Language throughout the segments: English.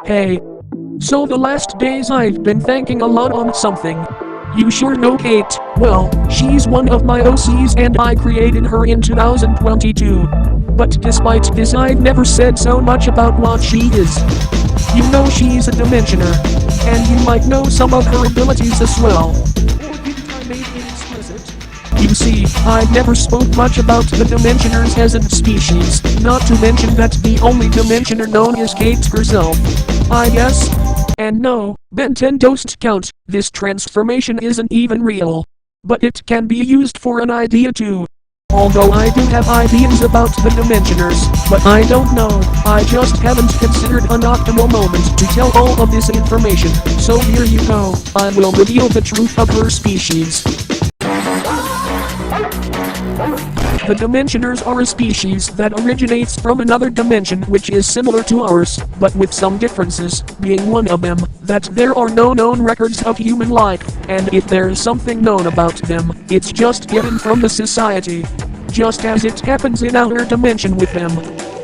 Hey. So the last days I've been thinking a lot on something. You sure know Kate? Well, she's one of my OCs and I created her in 2022. But despite this I've never said so much about what she is. You know she's a Dimensioner. And you might know some of her abilities as well. Or didn't I make it explicit? You see, I never spoke much about the Dimensioners as a species, not to mention that the only Dimensioner known is Kate herself. I guess. And no, Ben 10 don't count, this transformation isn't even real. But it can be used for an idea too. Although I do have ideas about the Dimensioners, but I don't know, I just haven't considered an optimal moment to tell all of this information, so here you go, I will reveal the truth of her species. The Dimensioners are a species that originates from another dimension which is similar to ours, but with some differences, being one of them, that there are no known records of human life, and if there is something known about them, it's just given from the society. Just as it happens in our dimension with them.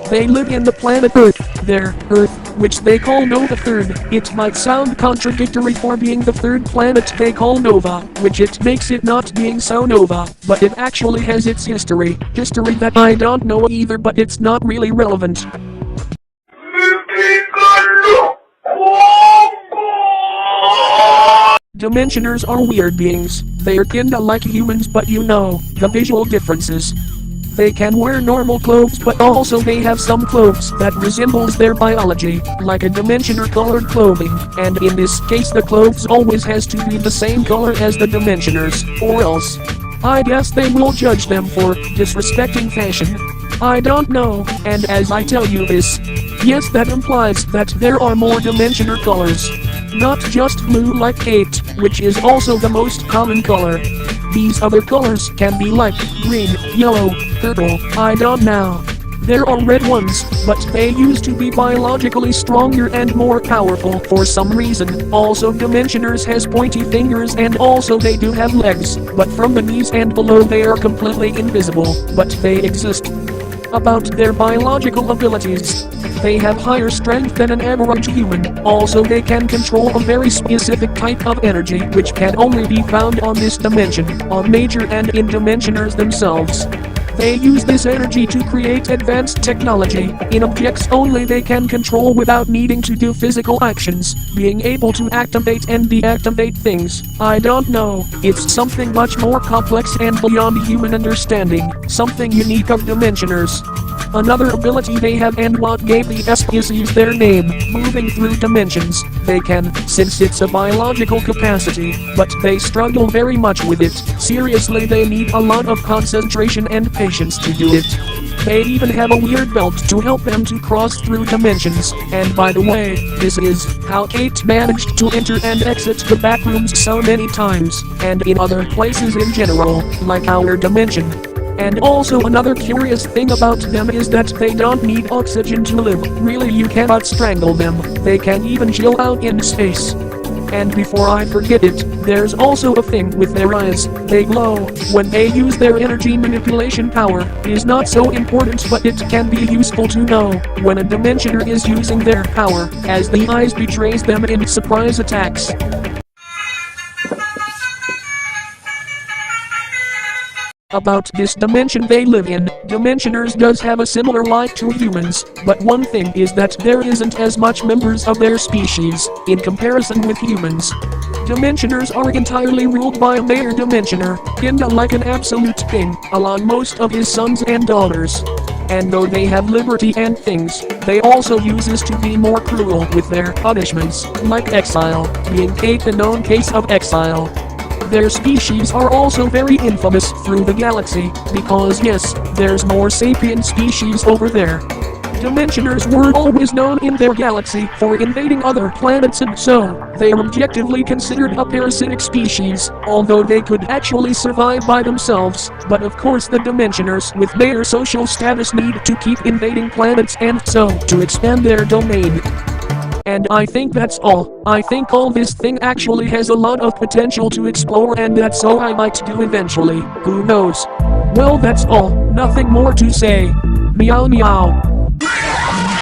They live in the planet Earth, their Earth, which they call Nova Third. It might sound contradictory for being the third planet they call Nova, which it makes it not being so Nova, but it actually has its history that I don't know either, but it's not really relevant. Dimensioners are weird beings. They are kinda like humans, but you know, the visual differences. They can wear normal clothes, but also they have some clothes that resembles their biology, like a Dimensioner colored clothing, and in this case the clothes always has to be the same color as the Dimensioners, or else I guess they will judge them for disrespecting fashion. I don't know, and as I tell you this, yes, that implies that there are more Dimensioner colors. Not just blue like Kate, which is also the most common color. These other colors can be like green, yellow, purple, I don't know. There are red ones, but they used to be biologically stronger and more powerful for some reason. Also Dimensioners has pointy fingers and also they do have legs, but from the knees and below they are completely invisible, but they exist. About their biological abilities. They have higher strength than an average human. Also they can control a very specific type of energy which can only be found on this dimension, on nature and in Dimensioners themselves. They use this energy to create advanced technology, in objects only they can control without needing to do physical actions, being able to activate and deactivate things. I don't know, it's something much more complex and beyond human understanding, something unique of Dimensioners. Another ability they have and what gave the species their name, moving through dimensions. They can, since it's a biological capacity, but they struggle very much with it. Seriously, they need a lot of concentration and patience to do it. They even have a weird belt to help them to cross through dimensions, and by the way, this is how Kate managed to enter and exit the back rooms so many times, and in other places in general, like our dimension. And also another curious thing about them is that they don't need oxygen to live. Really, you cannot strangle them. They can even chill out in space. And before I forget it, there's also a thing with their eyes. They glow. When they use their energy manipulation power, is not so important, but it can be useful to know when a Dimensioner is using their power, as the eyes betrays them in surprise attacks. About this dimension they live in, Dimensioners does have a similar life to humans, but one thing is that there isn't as much members of their species, in comparison with humans. Dimensioners are entirely ruled by a mayor Dimensioner, kinda like an absolute king, along most of his sons and daughters. And though they have liberty and things, they also use this to be more cruel with their punishments, like exile, being Kate a known case of exile. Their species are also very infamous through the galaxy, because yes, there's more sapient species over there. Dimensioners were always known in their galaxy for invading other planets, and so they are objectively considered a parasitic species, although they could actually survive by themselves. But of course the Dimensioners with their social status need to keep invading planets and so to expand their domain. And I think that's all. I think all this thing actually has a lot of potential to explore, and that's all I might do eventually. Who knows? Well, that's all. Nothing more to say. Meow meow.